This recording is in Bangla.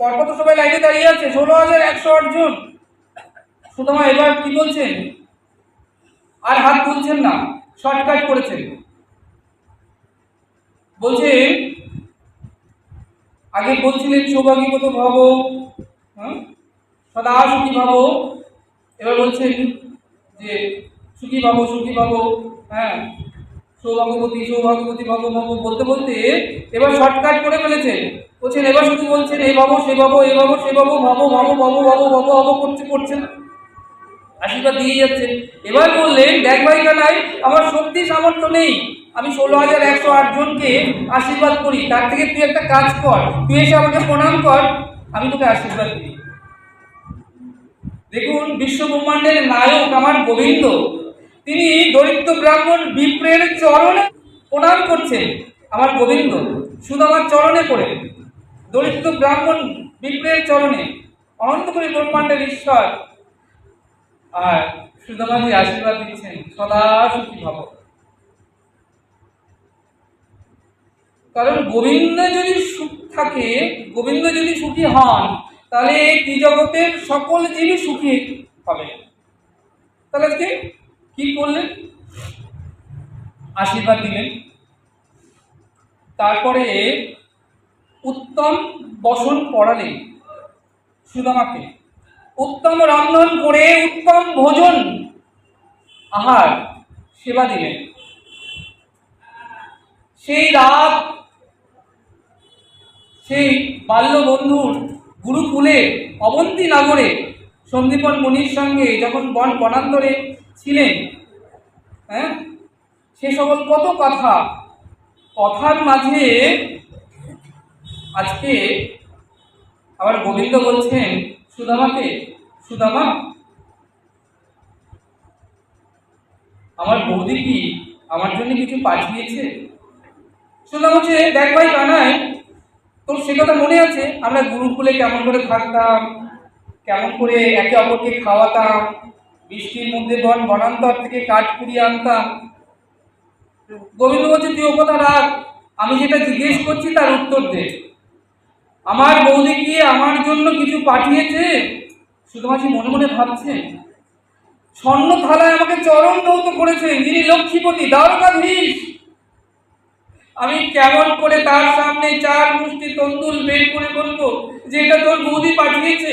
পরপর তো সবাই লাইনে দাঁড়িয়ে আছে, 16,108 জন। সুতরাং এবার কি বলছেন, আর হাত তুলছেন না, শর্টকাট করেছেন। বলছেন আগে বলছিলেন সৌভাগ্যবত ভব, সদা সুখী ভাব। এবার বলছেন যে সুখী ভাব সুখী ভাব, হ্যাঁ, সৌভাগ্যবতী সৌভাগ্যবতী ভাব ভাব বলতে বলতে এবার শর্টকাট করে ফেলেছেন। বলছেন এবার শুধু বলছেন এই ভাবো সে ভাবো এই ভাবো সে ভাবো ভাবো ভাবো ভাবো ভাবো ভাবো ভাবো করছেন, আশীর্বাদ দিয়ে যাচ্ছেন। এবার বললেন দেখ ভাই কানাই, আমার শক্তি সামর্থ্য নেই আমি 16,108 জনকে আশীর্বাদ করি, তার থেকে তুই একটা কাজ কর, তুই এসে আমাকে প্রণাম কর, আমি তোকে আশীর্বাদ দিই। দেখুন বিশ্ব ব্রহ্মাণ্ডের নায়ক আমার গোবিন্দ, তিনি দরিদ্র ব্রাহ্মণ বিপ্রের চরণে প্রণাম করছেন। আমার গোবিন্দ শুধু আমার চরণে পড়ে, দরিদ্র ব্রাহ্মণ বিপ্রের চরণে, অনন্ত করে ব্রহ্মাণ্ডের ঈশ্বর, আর সুদামাজি আশীর্বাদ দিচ্ছেন সদা সুখী ভাব। কারণ গোবিন্দ যদি সুখ থাকে, গোবিন্দ যদি সুখী হন, তাহলে এই ত্রিজগতের সকল জীবই সুখী হবে। তাহলে আজকে কি করলেন, আশীর্বাদ দিলেন। তারপরে উত্তম বসন পড়ালেন সুদামাকে, উত্তম রন্ধন করে উত্তম ভোজন আহার সেবা দিলেন। সেই রাত সেই বাল্য বন্ধুর গুরুকুলে অবন্তী নগরে সন্দীপন মুনির সঙ্গে যখন বনান্তরে ছিলেন, হ্যাঁ, সে সকল কত কথার মাঝে আজকে আবার গোবিন্দ বলছেন সুদামাকে, সুদামা আমার বৌদি কি আমার জন্য কিছু পাঠিয়েছে? সুদামা বলছে দেখ ভাই কানাই, তোর সে কথা মনে আছে আমরা গুরুকুলে কেমন করে থাকতাম, কেমন করে একে অপরকে খাওয়াতাম, বৃষ্টির মধ্যে বনান্তর থেকে কাঠ কুড়িয়ে আনতাম। গোবিন্দ বলছে তুই ও কথা রাখ, আমি যেটা জিজ্ঞেস করছি তার উত্তর দে। আমার বৌদি কি আমার জন্য কিছু পাঠিয়েছে? সুদামাজি মনে মনে ভাবছেন স্বর্ণ থালায় আমাকে চরণ দৌত করেছে যিনি লক্ষ্মীপতি দ্বারকাধীশ, আমি কেমন করে তার সামনে 4 মুষ্টি তন্দুল বের করে বলবো যে এটা তোর বৌদি পাঠিয়েছে?